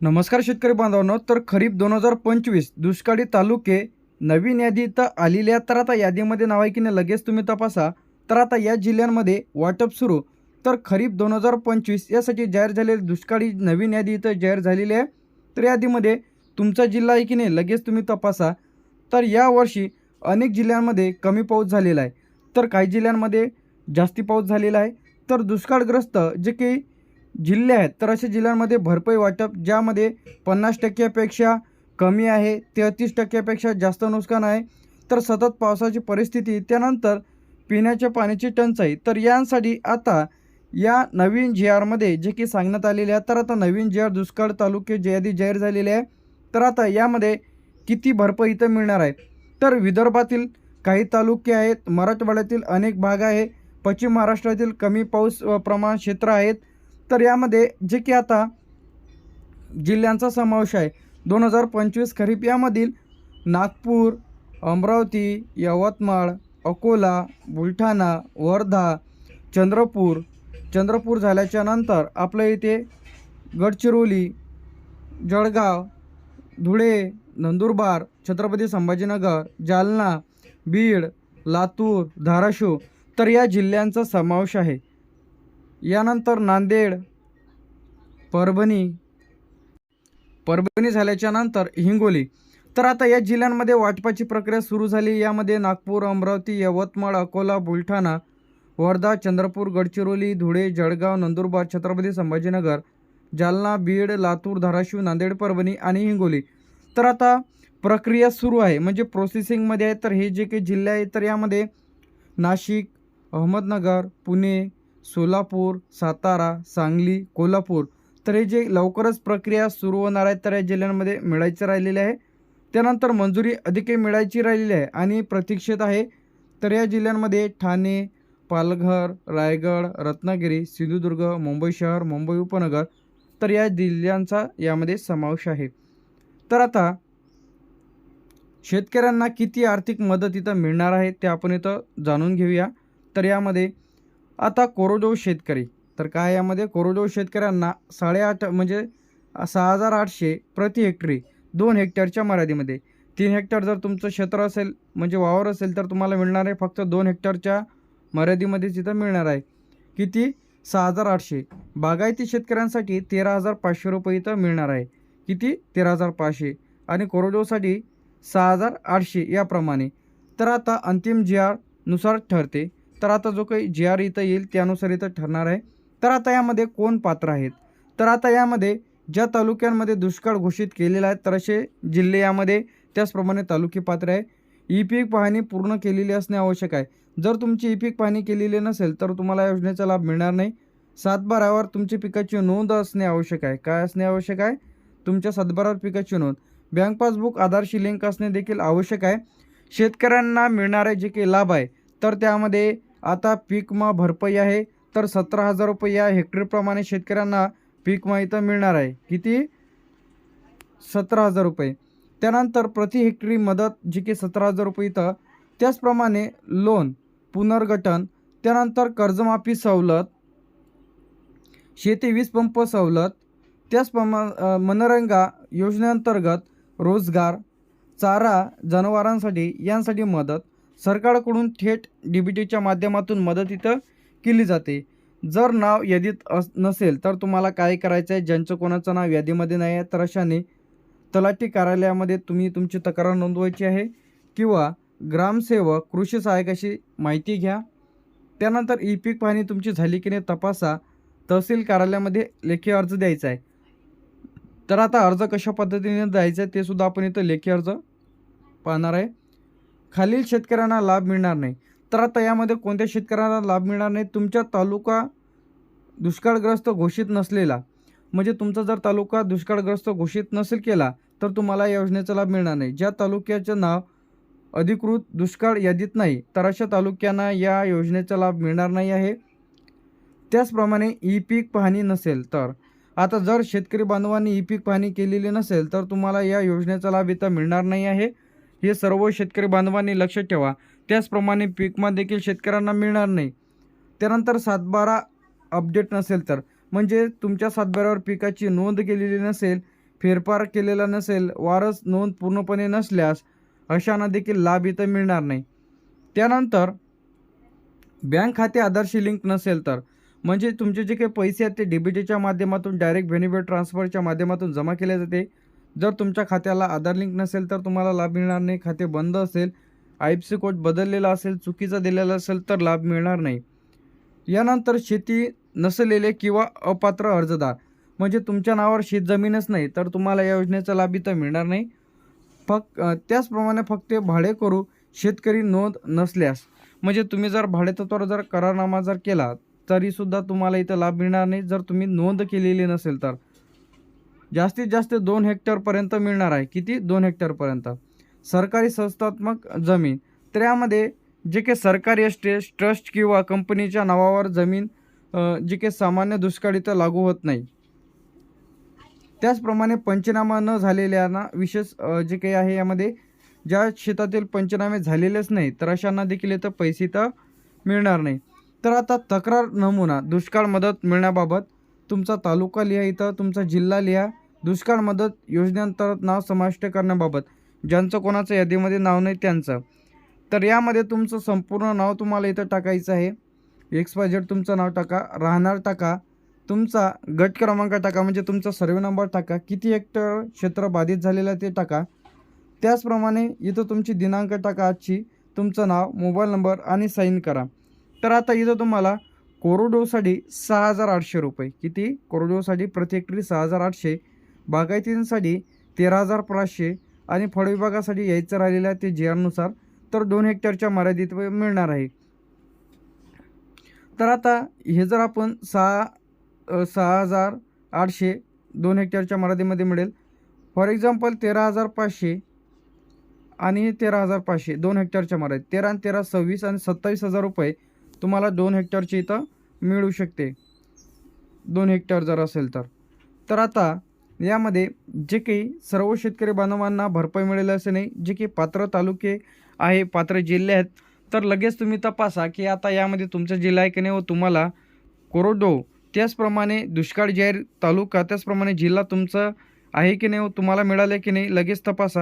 नमस्कार शेतकरी बांधवांनो, तर खरीप 2025 दुष्काळी तालुके नवीन यादी तर आलेली आहे. तर आता यादीमध्ये नाव आहे की नाही लगेच तुम्ही तपासा. तर आता या जिल्ह्यांमध्ये वाटप सुरू. तर खरीप 2025 यासाठी जाहीर झालेली दुष्काळी नवीन यादी इथं जाहीर झालेली आहे. तर यादीमध्ये तुमचा जिल्हा आहे की नाही लगेच तुम्ही तपासा. तर यावर्षी अनेक जिल्ह्यांमध्ये कमी पाऊस झालेला आहे, तर काही जिल्ह्यांमध्ये जास्ती पाऊस झालेला आहे. तर दुष्काळग्रस्त जे काही जिल्हे आहेत, तर अशा जिल्ह्यांमध्ये भरपाई वाटप ज्यामध्ये 50% कमी आहे, 33% जास्त नुकसान आहे. तर सतत पावसाची परिस्थिती, त्यानंतर पिण्याच्या पाण्याची टंचाई, तर यांसाठी आता या नवीन जी आरमध्ये जे की सांगण्यात आलेले आहे. तर आता नवीन जी आर दुष्काळ तालुके जी यादी जाहीर झालेली आहे. तर आता यामध्ये किती भरपाई इथं मिळणार आहे. तर विदर्भातील काही तालुके आहेत, मराठवाड्यातील अनेक भाग आहे, पश्चिम महाराष्ट्रातील कमी पाऊस प्रमाण क्षेत्र आहेत. तर यामध्ये जे की आता जिल्ह्यांचा समावेश आहे 2025 खरीप यामधील नागपूर, अमरावती, यवतमाळ, अकोला, बुलढाणा, वर्धा, चंद्रपूर झाल्याच्या नंतर आपल्या इथे गडचिरोली, जळगाव, धुळे, नंदुरबार, छत्रपती संभाजीनगर, जालना, बीड, लातूर, धाराशिव, तर या जिल्ह्यांचा समावेश आहे. यानंतर नांदेड, परभणी झाल्याच्या नंतर हिंगोली. तर आता या जिल्ह्यांमध्ये वाटपाची प्रक्रिया सुरू झाली. यामध्ये नागपूर, अमरावती, यवतमाळ, अकोला, बुलढाणा, वर्धा, चंद्रपूर, गडचिरोली, धुळे, जळगाव, नंदुरबार, छत्रपती संभाजीनगर, जालना, बीड, लातूर, धाराशिव, नांदेड, परभणी आणि हिंगोली. तर आता प्रक्रिया सुरू आहे, म्हणजे प्रोसेसिंगमध्ये आहे. तर हे जे काही जिल्हे आहेत, तर यामध्ये नाशिक, अहमदनगर, पुणे, सोलापूर, सातारा, सांगली, कोल्हापूर, तर हे जे लवकरच प्रक्रिया सुरू होणार आहे, तर या जिल्ह्यांमध्ये मिळायचं राहिलेले आहे. त्यानंतर मंजुरी अधिक मिळायची राहिलेली आहे आणि प्रतीक्षेत आहे. तर या जिल्ह्यांमध्ये ठाणे, पालघर, रायगड, रत्नागिरी, सिंधुदुर्ग, मुंबई शहर, मुंबई उपनगर, तर या जिल्ह्यांचा यामध्ये समावेश आहे. तर आता शेतकऱ्यांना किती आर्थिक मदत इथं मिळणार आहे ते आपण इथं जाणून घेऊया. तर यामध्ये आता कोरडवाहू शेतकरी, तर काय यामध्ये कोरडवाहू शेतकऱ्यांना 8.5 म्हणजे 6,800 प्रति हेक्टरी 2 हेक्टरच्या मर्यादेमध्ये. 3 हेक्टर जर तुमचं क्षेत्र असेल म्हणजे वावर असेल तर तुम्हाला मिळणार आहे फक्त 2 हेक्टरच्या मर्यादेमध्ये तिथं मिळणार आहे. किती? 6,800. बागायती शेतकऱ्यांसाठी 13,500 रुपये इथं मिळणार आहे. किती? 13,500 आणि कोरडवाहूसाठी 6,800 याप्रमाणे. तर आता अंतिम जी आर नुसार ठरते. तर आता जो काही जी आर इथं येईल त्यानुसार इथं ठरणार आहे. तर आता यामध्ये कोण पात्र आहेत. तर आता यामध्ये ज्या तालुक्यांमध्ये दुष्काळ घोषित केलेला आहे, तर असे जिल्हे यामध्ये त्याचप्रमाणे तालुके पात्र आहे. ई पीक पाहणी पूर्ण केलेली असणे आवश्यक आहे. जर तुमची ई पीक पाहणी केलेली नसेल तर तुम्हाला या योजनेचा लाभ मिळणार नाही. 7/12वर तुमची पिकाची नोंद असणे आवश्यक आहे. काय असणे आवश्यक आहे? तुमच्या 7/12वर पिकाची नोंद. बँक पासबुक आधारशी लिंक असणे देखील आवश्यक आहे. शेतकऱ्यांना मिळणारे जे काही लाभ आहे, तर त्यामध्ये आता पीक विमा भरपाई आहे. तर 17,000 रुपये या हेक्टरप्रमाणे शेतकऱ्यांना पीक विमा इथं मिळणार आहे. किती? 17,000 रुपये. त्यानंतर प्रति हेक्टरी मदत जी की 17,000 रुपये इथं. त्याचप्रमाणे लोन पुनर्गठन, त्यानंतर कर्जमाफी सवलत, शेती वीज पंप सवलत, मनरेगा योजनेअंतर्गत रोजगार, चारा जनावरांसाठी यांसाठी मदत सरकारकडून थेट DBTच्या माध्यमातून मदत इथं केली जाते. जर नाव यादीत नसेल तर तुम्हाला काय करायचं आहे, ज्यांचं कोणाचं नाव यादीमध्ये नाही आहे तर अशाने तलाठी कार्यालयामध्ये तुम्ही तुमची तक्रार नोंदवायची आहे किंवा ग्रामसेवक कृषी सहाय्यकाशी माहिती घ्या. त्यानंतर ई पीक पाहणी तुमची झाली की नाही तपासा. तहसील कार्यालयामध्ये लेखी अर्ज द्यायचा आहे. तर आता अर्ज कशा पद्धतीने द्यायचा आहे ते सुद्धा आपण इथं लेखी अर्ज पाहणार आहे. खालील शेतकऱ्यांना लाभ मिळणार नाही. तर आता यामध्ये कोणत्या शेतकऱ्यांना लाभ मिळणार नाही? तुमच्या तालुका दुष्काळग्रस्त घोषित नसलेला, म्हणजे तुमचा जर तालुका दुष्काळग्रस्त घोषित नसेल केला तर तुम्हाला या योजनेचा लाभ मिळणार नाही. ज्या तालुक्याचं नाव अधिकृत दुष्काळ यादीत नाही तर अशा तालुक्यांना या योजनेचा लाभ मिळणार नाही आहे. त्याचप्रमाणे ई पीक पाहणी नसेल तर आता जर शेतकरी बांधवांनी ई पीक पाहणी केलेली नसेल तर तुम्हाला या योजनेचा लाभ इथं मिळणार नाही आहे. हे सर्व शेतकरी बांधवांनी लक्षात ठेवा. त्याचप्रमाणे पीक विमा देखील शेतकऱ्यांना मिळणार नाही. त्यानंतर 7/12 अपडेट नसेल तर, म्हणजे तुमच्या 7/12वर पिकाची नोंद केलेली नसेल फेरफार केलेला नसेल, वारस नोंद पूर्णपणे नसल्यास अशांना देखील लाभ इथं मिळणार नाही. त्यानंतर बँक खाते आधारशी लिंक नसेल तर, म्हणजे तुमचे जे काही पैसे आहेत ते डीबीटीच्या माध्यमातून डायरेक्ट बेनिफिट ट्रान्सफरच्या माध्यमातून जमा केले जाते. जर तुमच्या खात्याला आधार लिंक नसेल तर तुम्हाला लाभ मिळणार नाही. खाते बंद असेल, IFSC कोड बदललेला असेल, चुकीचा दिलेला असेल तर लाभ मिळणार नाही. यानंतर शेती नसलेले किंवा अपात्र अर्जदार, म्हणजे तुमच्या नावावर शेतजमीनच नाही तर तुम्हाला या योजनेचा लाभ इथं मिळणार नाही. त्याचप्रमाणे फक्त भाडेकरू शेतकरी नोंद नसल्यास, म्हणजे तुम्ही जर भाडेतत्त्वावर जर करारनामा जर केला तरीसुद्धा तुम्हाला इथं लाभ मिळणार नाही जर तुम्ही नोंद केलेली नसेल तर. जास्तीत जास्त 2 हेक्टरपर्यंत मिळणार आहे. किती? 2 हेक्टरपर्यंत. सरकारी संस्थात्मक जमीन, तर यामध्ये जे काही सरकारी ट्रस्ट किंवा कंपनीच्या नावावर जमीन जे काही सामान्य दुष्काळ इथं लागू होत नाही. त्याचप्रमाणे पंचनामा न झालेल्यांना विशेष जे काही आहे यामध्ये ज्या शेतातील पंचनामे झालेलेच नाही तर अशांना देखील इथं पैसे इथं मिळणार नाही. तर आता तक्रार नमुना दुष्काळ मदत मिळण्याबाबत तुमचा तालुका लिहा, इथं तुमचा जिल्हा लिहा. दुष्काळ मदत योजनेअंतर्गत नाव समाविष्ट करण्याबाबत ज्यांचं कोणाचं यादीमध्ये नाव नाही त्यांचं, तर यामध्ये तुमचं संपूर्ण नाव तुम्हाला इथं टाकायचं आहे. XYZ तुमचं नाव टाका, राहणार टाका, तुमचा गट क्रमांक टाका, म्हणजे तुमचा सर्वे नंबर टाका, किती हेक्टर क्षेत्र बाधित झालेलं आहे ते टाका. त्याचप्रमाणे इथं तुमची दिनांक टाका आजची, तुमचं नाव, मोबाईल नंबर आणि साईन करा. तर आता इथं तुम्हाला कोरडवाहूसाठी 6,800 रुपये, किती? कोरडवाहूसाठी प्रति हेक्टरी 6,800, बागायतीसाठी 13,500 आणि फळविभागासाठी यायचं राहिलेलं आहे ते GR नुसार तर 2 हेक्टरच्या मर्यादित मिळणार आहे. तर आता हे जर आपण 6,800 2 हेक्टरच्या मर्यादेमध्ये मिळेल. फॉर एक्झाम्पल 13,500 आणि 13,500 2 हेक्टरच्या मर्यादेत 13 आणि 13 26 आणि 27,000 रुपये तुम्हाला 2 हेक्टरची इथं मिळू शकते, 2 हेक्टर जर असेल तर. तर आता यामध्ये जे काही सर्व शेतकरी बांधवांना भरपाई मिळेल असे नाही. जे काही पात्र तालुके आहे, पात्र जिल्हे आहेत, तर लगेच तुम्ही तपासा की आता यामध्ये तुमचा जिल्हा आहे की नाही व तुम्हाला कोरडवाहू, त्याचप्रमाणे दुष्काळ जाहीर तालुका, त्याचप्रमाणे जिल्हा तुमचा आहे की नाही व तुम्हाला मिळाले की नाही लगेच तपासा.